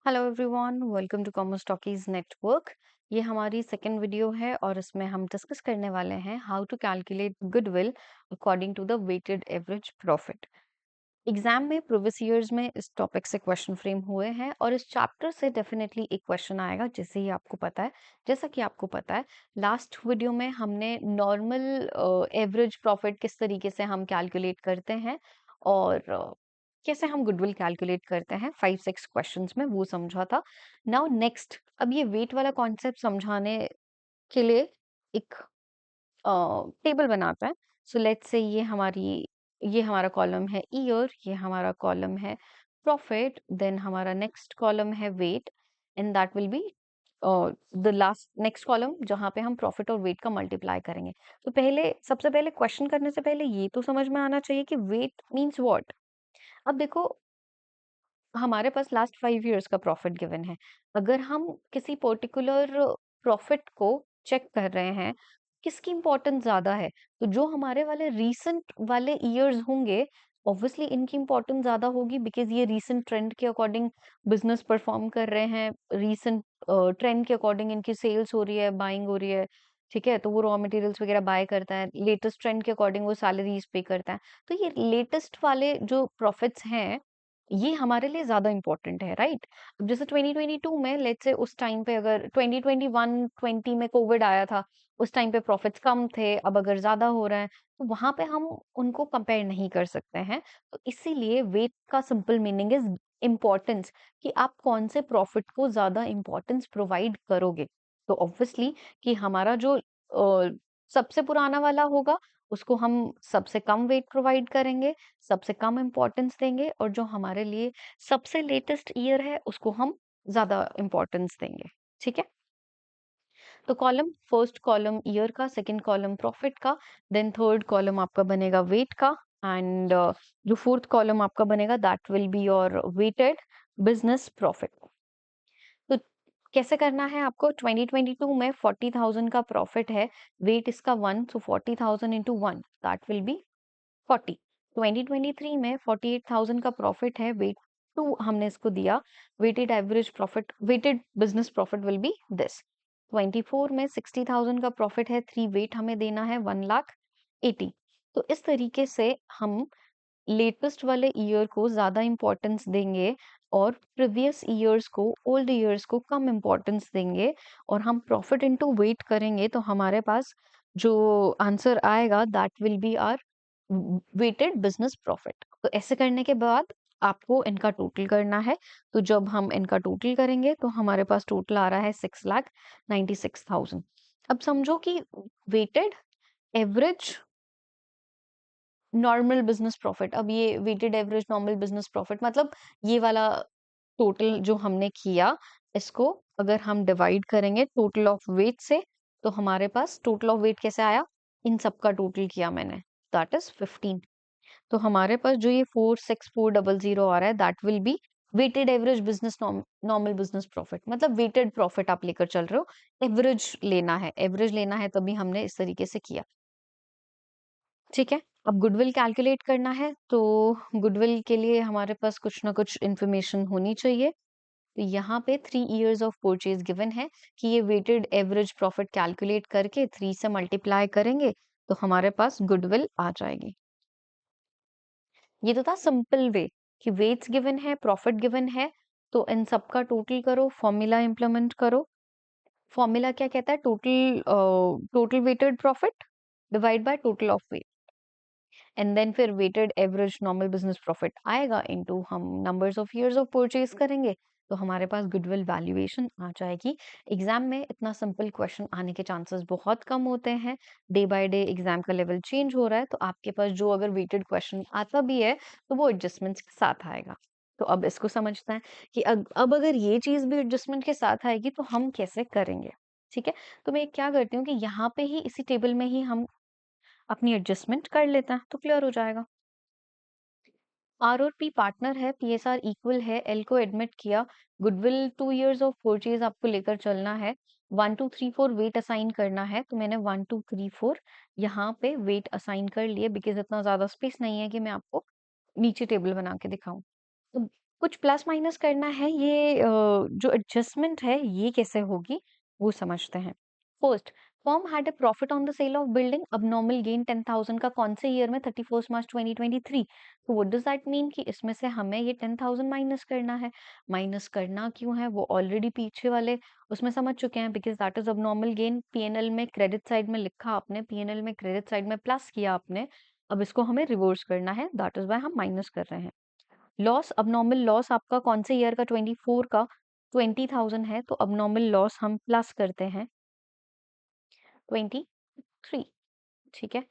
Hello everyone, welcome to commerce talkies network. ये हमारी second video है और इसमें हम डिस्कस करने वाले हैं how to calculate goodwill according to the weighted average profit. Exam में प्रीवियस ईयर्स में इस टॉपिक से क्वेश्चन फ्रेम हुए हैं और इस चैप्टर से डेफिनेटली एक क्वेश्चन आएगा जैसे ही आपको पता है। जैसा कि आपको पता है, लास्ट वीडियो में हमने नॉर्मल एवरेज प्रॉफिट किस तरीके से हम कैलकुलेट करते हैं और कैसे हम गुडविल कैलकुलेट करते हैं 5-6 क्वेश्चंस में, वो समझा था। नाउ नेक्स्ट, अब ये वेट वाला कॉन्सेप्ट समझाने के लिए एक टेबल बनाते हैं। सो लेट्स से ये हमारा कॉलम है ईयर, ये हमारा कॉलम है प्रॉफिट, देन हमारा नेक्स्ट कॉलम है weight, and that will be the last next column जहाँ पे हम प्रॉफिट और वेट का मल्टीप्लाई करेंगे। तो पहले सबसे पहले क्वेश्चन करने से पहले ये तो समझ में आना चाहिए कि वेट मीन्स व्हाट। अब देखो, हमारे पास लास्ट 5 इयर्स का प्रॉफिट गिवन है। अगर हम किसी पर्टिकुलर प्रॉफिट को चेक कर रहे हैं, किसकी इंपॉर्टेंस ज्यादा है, तो जो हमारे वाले रीसेंट वाले ईयर्स होंगे, ऑब्वियसली इनकी इंपॉर्टेंस ज्यादा होगी बिकॉज ये रीसेंट ट्रेंड के अकॉर्डिंग बिजनेस परफॉर्म कर रहे हैं। रीसेंट ट्रेंड के अकॉर्डिंग इनकी सेल्स हो रही है, बाइंग हो रही है। ठीक है, तो वो रॉ मटेरियल्स वगैरह बाय करता है, लेटेस्ट ट्रेंड के अकॉर्डिंग वो सैलरीज पे करता है। तो ये लेटेस्ट वाले जो प्रॉफिट्स हैं, ये हमारे लिए ज़्यादा इम्पोर्टेंट है, राइट? अब जैसे 2022 में लेट्स से उस टाइम पे अगर 2021-20 में कोविड आया था, उस टाइम पे प्रॉफिट्स कम थे, अब अगर ज़्यादा हो रहा है, तो वहाँ पे हम उनको कंपेयर नहीं कर सकते हैं। तो इसीलिए वेट का सिंपल मीनिंग इज़ इम्पोर्टेंस, कि आप कौन से प्रॉफिट को ज़्यादा इम्पोर्टेंस प्रोवाइड करोगे। तो ऑब्वियसली कि हमारा जो सबसे पुराना वाला होगा, उसको हम सबसे कम वेट प्रोवाइड करेंगे, सबसे कम इम्पोर्टेंस देंगे, और जो हमारे लिए सबसे लेटेस्ट ईयर है उसको हम ज्यादा इम्पोर्टेंस देंगे। ठीक है, तो कॉलम, फर्स्ट कॉलम ईयर का, सेकंड कॉलम प्रॉफिट का, देन थर्ड कॉलम आपका बनेगा वेट का, एंड जो फोर्थ कॉलम आपका बनेगा that will be your weighted business profit. तो कैसे करना है आपको? 2022 में 40,000 का प्रॉफिट है, वेट इसका 1, सो 40,000 इंटू 1 दैट विल बी 40। 2023 में 48,000 का प्रॉफिट है, वेट 2 हमने इसको दिया, weighted average profit, weighted business profit will be this. 24 में 60,000 का प्रॉफिट है, 3 वेट हमें देना है 1,80,000। तो इस तरीके से हम लेटेस्ट वाले ईयर को ज्यादा इंपॉर्टेंस देंगे और प्रीवियस ईयर्स को, ओल्ड ईयर्स को कम इंपॉर्टेंस देंगे, और हम प्रॉफिट इनटू वेट करेंगे तो हमारे पास जो आंसर आएगा that will be our weighted business profit. तो ऐसे करने के बाद आपको इनका टोटल करना है। तो जब हम इनका टोटल करेंगे तो हमारे पास टोटल आ रहा है 6,96,000। अब समझो कि weighted average normal business profit, अब ये weighted average normal business profit मतलब ये वाला टोटल जो हमने किया, इसको अगर हम डिवाइड करेंगे टोटल ऑफ वेट से, तो हमारे पास टोटल ऑफ वेट कैसे आया? इन सब का टोटल किया मैंने, दैट इज 15। तो हमारे पास जो ये 46400 आ रहा है that will be weighted average business normal business profit. मतलब वेटेड प्रॉफिट आप लेकर चल रहे हो, एवरेज लेना है, एवरेज लेना है, तभी हमने इस तरीके से किया। ठीक है, अब गुडविल कैलकुलेट करना है, तो गुडविल के लिए हमारे पास कुछ ना कुछ इंफॉर्मेशन होनी चाहिए। तो यहाँ पे 3 इयर्स ऑफ परचेज गिवन है कि ये वेटेड एवरेज प्रॉफिट कैलकुलेट करके 3 से मल्टीप्लाई करेंगे तो हमारे पास गुडविल आ जाएगी। ये तो था सिंपल वे कि वेट्स गिवन है, प्रॉफिट गिवन है, तो इन सबका टोटल करो, फॉर्मूला इंप्लीमेंट करो। फॉर्मूला क्या कहता है? Total weighted profit divide by total of weight, and then फिर weighted average normal business profit आएगा इनटू हम numbers of years of purchase करेंगे, तो हमारे पास गुडविल वैल्यूएशन आ जाएगी। एग्जाम में इतना सिंपल क्वेश्चन आने के चांसेस बहुत कम होते हैं। डे बाय डे एग्जाम का लेवल चेंज हो रहा है, तो आपके पास जो अगर वेटेड क्वेश्चन आता भी है तो वो एडजस्टमेंट्स के साथ आएगा। तो अब इसको समझते हैं कि अब अगर ये चीज भी एडजस्टमेंट के साथ आएगी तो हम कैसे करेंगे। ठीक है, तो मैं क्या करती हूँ कि यहाँ पे ही इसी टेबल में ही हम अपनी एडजस्टमेंट कर लेते हैं तो क्लियर हो जाएगा। आर और पी पार्टनर है, पीएसआर इक्वल है, एल को एडमिट किया, गुडविल 2 इयर्स ऑफ परचेज आपको लेकर चलना है, 1 2 3 4 वेट असाइन करना है। तो मैंने 1 2 3 4 यहाँ पे वेट असाइन कर लिए बिकॉज इतना ज्यादा स्पेस नहीं है कि मैं आपको नीचे टेबल बना के दिखाऊं। तो कुछ प्लस माइनस करना है, ये जो एडजस्टमेंट है ये कैसे होगी वो समझते हैं। First, firm had a profit on the sale of building, अब नॉर्मल गेन 10,000 का कौन से ईयर में, 31 मार्च 2023। तो व्हाट डज दैट मीन कि इसमें से हमें ये 10,000 माइनस करना है। माइनस करना क्यों है, वो ऑलरेडी पीछे वाले उसमें समझ चुके हैं, बिकॉज दैट इज अब नॉर्मल गेन। पीएनएल में क्रेडिट साइड में लिखा आपने, पीएनएल में क्रेडिट साइड में प्लस किया आपने, अब इसको हमें रिवर्स करना है, दैट इज वाई हम माइनस कर रहे हैं। लॉस, अब नॉर्मल लॉस आपका कौन से ईयर का, 24 का 20,000 है, तो अब नॉर्मल लॉस हम प्लस करते हैं 23, ठीक है।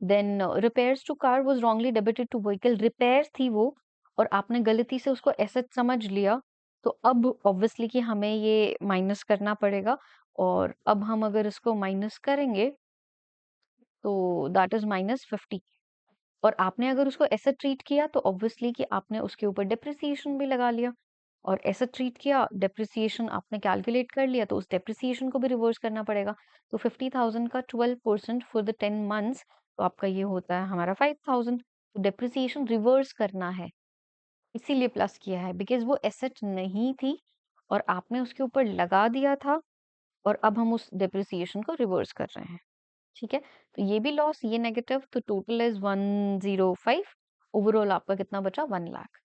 Then repairs to car was wrongly debited to vehicle, repairs थी वो और आपने गलती से उसको एसेट समझ लिया, तो अब ऑब्वियसली कि हमें ये माइनस करना पड़ेगा। और अब हम अगर इसको माइनस करेंगे तो दैट इज -50। और आपने अगर उसको ऐसा ट्रीट किया तो ऑब्वियसली कि आपने उसके ऊपर डेप्रिसिएशन भी लगा लिया, और ऐसा ट्रीट किया, डेप्रिसिएशन आपने कैलकुलेट कर लिया, तो उस डेप्रिसिएशन को भी रिवर्स करना पड़ेगा। तो 50,000 का 12% फॉर द 10 मंथ्स, तो आपका ये होता है हमारा 5,000। तो डेप्रिसिएशन रिवर्स करना है, इसीलिए प्लस किया है, बिकॉज वो एसेट नहीं थी और आपने उसके ऊपर लगा दिया था, और अब हम उस डेप्रिसिएशन को रिवर्स कर रहे हैं, ठीक है। तो ये भी लॉस, ये नेगेटिव, तो टोटल इज 105। ओवरऑल आपका कितना बचा, 1 लाख।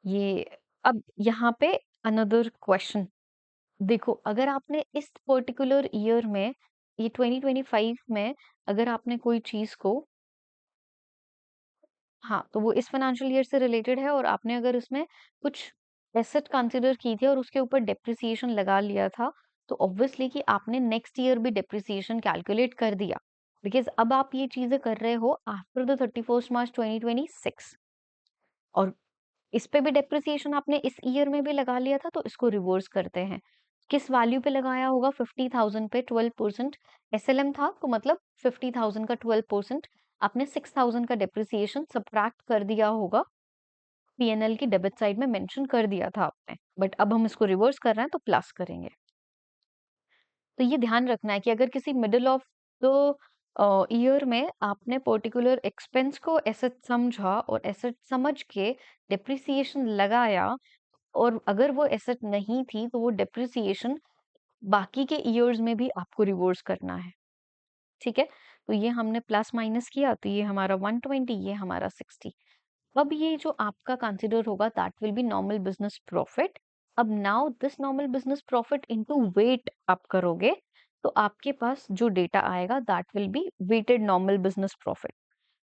ये अब यहाँ पे अनदर क्वेश्चन देखो, अगर आपने इस पर्टिकुलर ईयर में, ये 2025 में, अगर आपने कोई चीज को, हाँ तो वो इस फाइनेंशियल ईयर से रिलेटेड है, और आपने अगर उसमें कुछ एसेट कंसिडर की थी और उसके ऊपर डेप्रिसिएशन लगा लिया था, तो ऑब्वियसली कि आपने नेक्स्ट ईयर भी डेप्रिसिएशन कैलकुलेट कर दिया, बिकॉज अब आप ये चीजें कर रहे हो आफ्टर द 31 मार्च 2026। और इस पे भी डेप्रिसिएशन आपने इस ईयर में भी लगा लिया था, तो इसको रिवर्स करते हैं। किस वैल्यू पे लगाया होगा, 50,000 पे 12% एसएलएम था, तो मतलब 50,000 का 12%, आपने 6,000 का डेप्रिसिएशन सब्ट्रैक्ट कर दिया होगा, पीएनएल की डेबिट साइड में मेंशन कर दिया था आपने, बट अब हम इसको रिवर्स कर रहे हैं तो प्लस करेंगे। तो ये ध्यान रखना है कि अगर किसी मिडिल ऑफ द ईयर में आपने पर्टिकुलर एक्सपेंस को एसेट समझा और एसेट समझ के डेप्रिसिएशन लगाया, और अगर वो एसेट नहीं थी तो वो डेप्रिसिएशन बाकी के ईयर्स में भी आपको रिवर्स करना है, ठीक है। तो ये हमने प्लस माइनस किया, तो ये हमारा 120, ये हमारा 60। अब ये जो आपका कंसिडर होगा that will be normal business profit. अब now this normal business profit into weight आप करोगे, तो आपके पास जो डेटा आएगा that will be weighted normal business profit.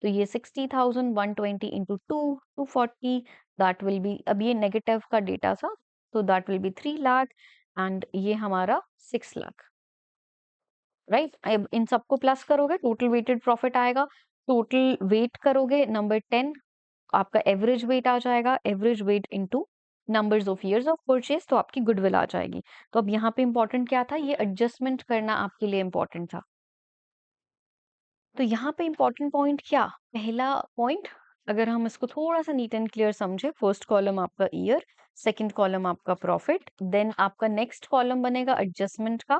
तो ये 60,000 120 इंटू 240, दैट विल बी, अब ये नेगेटिव का डेटा था, तो that will B 3 lakh, and ये हमारा 6 लाख, राइट। अब इन सबको प्लस करोगे, टोटल वेटेड प्रॉफिट आएगा। टोटल वेट करोगे नंबर 10, आपका एवरेज वेट आ जाएगा, average weight into numbers of years of purchase, तो आपकी गुडविल आ जाएगी। तो अब यहाँ पे इंपॉर्टेंट क्या था, ये एडजस्टमेंट करना आपके लिए इंपॉर्टेंट था। तो यहाँ पे इंपॉर्टेंट पॉइंट क्या, पहला पॉइंट, अगर हम इसको थोड़ा सा नीट एंड क्लियर समझे, फर्स्ट कॉलम आपका ईयर, सेकंड कॉलम आपका प्रॉफिट, देन आपका नेक्स्ट कॉलम बनेगा एडजस्टमेंट का,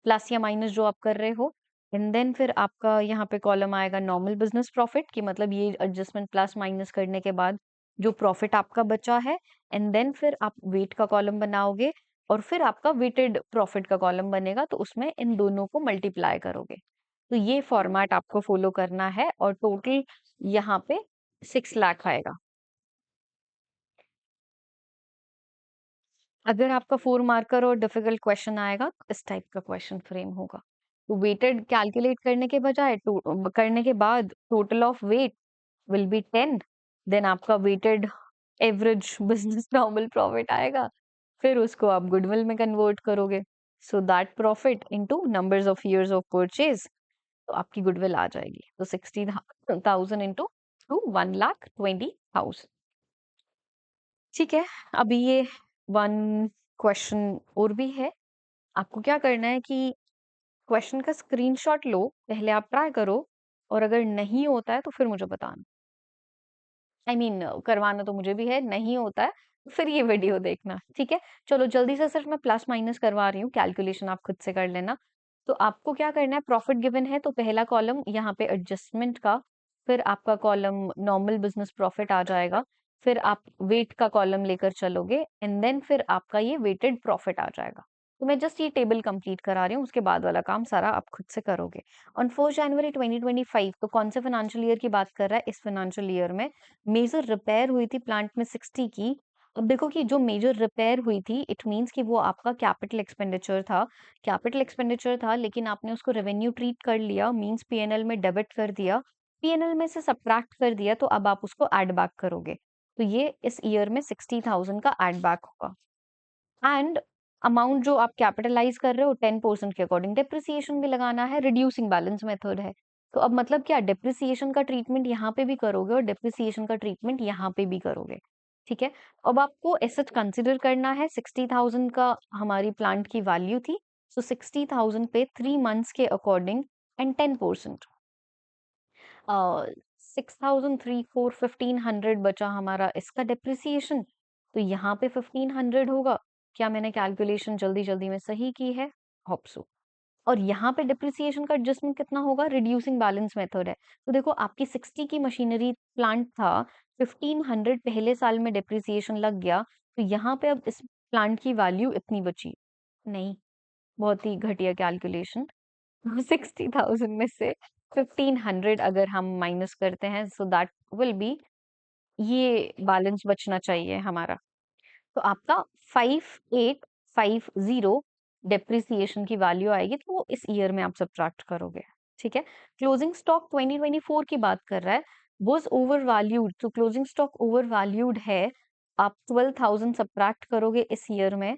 प्लस या माइनस जो आप कर रहे हो, एंड देन फिर आपका यहाँ पे कॉलम आएगा नॉर्मल बिजनेस प्रॉफिट, की मतलब ये एडजस्टमेंट प्लस माइनस करने के बाद जो प्रॉफिट आपका बचा है, एंड देन फिर आप वेट का कॉलम बनाओगे, और फिर आपका वेटेड प्रॉफिट का कॉलम बनेगा, तो उसमें इन दोनों को मल्टीप्लाई करोगे। तो ये फॉर्मेट आपको फॉलो करना है, और टोटल यहाँ पे 6 लाख आएगा। अगर आपका 4 मार्कर और डिफिकल्ट क्वेश्चन आएगा तो इस टाइप का क्वेश्चन फ्रेम होगा। तो वेटेड कैलकुलेट करने के बजाय करने के बाद total of weight will be 10, then आपका weighted average business normal profit आएगा, फिर उसको आप गुडविल में कन्वर्ट करोगे, so that profit into numbers of years of purchase, तो आपकी गुडविल आ जाएगी। तो 60,000 इंटू 1,20,000, ठीक है। अभी ये 1 क्वेश्चन और भी है, आपको क्या करना है कि क्वेश्चन का स्क्रीनशॉट लो, पहले आप ट्राई करो, और अगर नहीं होता है तो फिर मुझे बताना। आई मीन करवाना तो मुझे भी है, नहीं होता है तो फिर ये वीडियो देखना, ठीक है। चलो जल्दी से सिर्फ मैं प्लस माइनस करवा रही हूँ, कैलकुलेशन आप खुद से कर लेना। तो आपको क्या करना है, प्रॉफिट गिवन है तो पहला कॉलम यहाँ पे एडजस्टमेंट का, फिर आपका कॉलम नॉर्मल बिजनेस प्रॉफिट आ जाएगा, फिर आप वेट का कॉलम लेकर चलोगे एंड देन फिर आपका ये वेटेड प्रॉफिट आ जाएगा। तो मैं जस्ट ये टेबल कंप्लीट करा रही हूँ, उसके बाद वाला काम सारा आप खुद से करोगे। ऑन 4 जनवरी 2025, तो कौन से फाइनेंशियल ईयर की बात कर रहा है? इस फाइनेंशियल ईयर में मेजर रिपेयर हुई थी प्लांट में 60 की। अब देखो कि जो मेजर रिपेयर हुई थी, इट मीन्स कि वो आपका कैपिटल एक्सपेंडिचर था। कैपिटल एक्सपेंडिचर था, लेकिन आपने उसको रेवेन्यू ट्रीट कर लिया, मीन्स पीएनएल में डेबिट कर दिया, पीएनएल में से सब्ट्रैक्ट कर दिया, तो अब आप उसको ऐड बैक करोगे। तो ये इस ईयर में 60,000 का ऐड बैक होगा। एंड अमाउंट जो आप कैपिटलाइज कर रहे हो 10% के अकॉर्डिंग डेप्रिसिएशन भी लगाना है, रिड्यूसिंग बैलेंस मेथड है। तो अब मतलब क्या, डेप्रिसिएशन का ट्रीटमेंट यहाँ पे भी करोगे और डेप्रिसिएशन का ट्रीटमेंट यहाँ पे भी करोगे। ठीक है, अब आपको एसेट कंसिडर करना है। 60,000 का हमारी प्लांट की वैल्यू थी, सो 60,000 पे 3 मंथ्स के अकॉर्डिंग एंड 10%, 6,000, 3, 4, 1500 बचा हमारा इसका डेप्रिसिएशन। तो यहाँ पे 1500 होगा। क्या मैंने कैलकुलेशन जल्दी जल्दी में सही की है? Hope so. और यहाँ पे डिप्रिसिएशन का एडजस्टमेंट कितना होगा? रिड्यूसिंग बैलेंस मेथड है। तो देखो आपकी 60 की मशीनरी प्लांट था, 1500 पहले साल में डिप्रिसिएशन लग गया, तो यहाँ पे अब इस प्लांट की वैल्यू इतनी बची नहीं। बहुत ही घटिया कैलकुलेशन। 60,000 में से 1500 अगर हम माइनस करते हैं, सो दैट विल बी, ये बैलेंस बचना चाहिए हमारा। तो आपका 5850 डेप्रिसिएशन की वैल्यू आएगी, तो वो इस ईयर में आप सब्ट्रैक्ट करोगे। ठीक है, क्लोजिंग स्टॉक 2024 की बात कर रहा है, वाज ओवर वैल्यूड, तो क्लोजिंग स्टॉक ओवर वैल्यूड है, आप 12,000 सब्ट्रैक्ट करोगे इस ईयर में।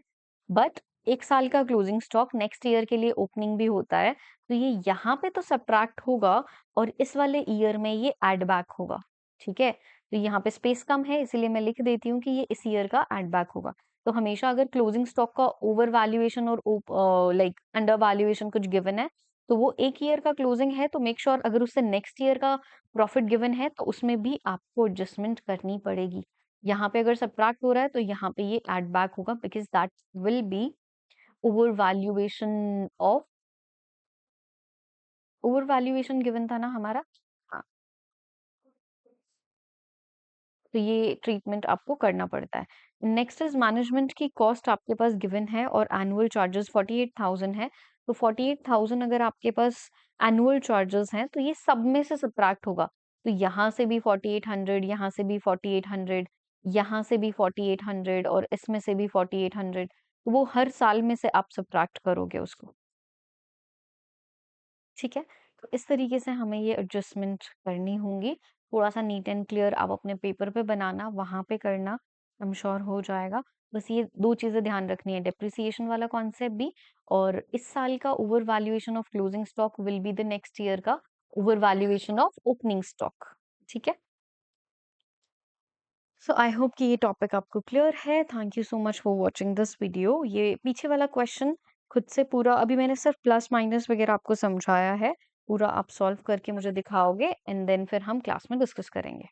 बट एक साल का क्लोजिंग स्टॉक नेक्स्ट ईयर के लिए ओपनिंग भी होता है, तो ये यहाँ पे तो सब्ट्रैक्ट होगा और इस वाले ईयर में ये एड बैक होगा। ठीक है, तो यहाँ पे स्पेस कम है, इसीलिए मैं लिख देती हूँ कि ये इस ईयर का एड बैक होगा। तो हमेशा अगर क्लोजिंग स्टॉक का ओवर वैल्यूएशन और लाइक अंडर वैल्यूएशन कुछ गिवन है, तो वो एक ईयर का क्लोजिंग है, तो मेक श्योर अगर उससे नेक्स्ट ईयर का प्रॉफिट गिवन है, तो उसमें भी आपको एडजस्टमेंट करनी पड़ेगी। यहाँ पे अगर सब्ट्रैक्ट हो रहा है, तो यहाँ पे ये एड बैक होगा, because that will B over valuation of, over valuation given था ना हमारा। हाँ, तो ये ट्रीटमेंट आपको करना पड़ता है। नेक्स्ट इज मैनेजमेंट की कॉस्ट आपके पास गिवन है और एनुअल चार्जेस 48,000 है। तो 48,000 अगर आपके पास एनुअल चार्जेस हैं, तो ये सब में से सब्ट्रैक्ट होगा। तो यहाँ से भी 4800, यहाँ से भी 4800, यहाँ से भी 4800 और इसमें से भी 4800, तो वो हर साल में से आप सब्ट्रैक्ट करोगे उसको। ठीक है, तो इस तरीके से हमें ये एडजस्टमेंट करनी होंगी। थोड़ा-सा नीट एंड क्लियर आप अपने पेपर पे बनाना, वहाँ पे करना, आई एम श्योर हो जाएगा। बस ये 2 चीज़ें ध्यान रखनी है, डेप्रिसिएशन वाला कॉन्सेप्ट भी, और इस साल का over valuation of closing stock will be the next year का over valuation of opening stock. ठीक है? सो आई होप कि ये टॉपिक आपको क्लियर है। Thank you so much for watching this video. ये पीछे वाला क्वेश्चन खुद से पूरा, अभी मैंने सिर्फ प्लस माइनस वगैरह आपको समझाया है, पूरा आप सॉल्व करके मुझे दिखाओगे एंड देन फिर हम क्लास में डिस्कस करेंगे।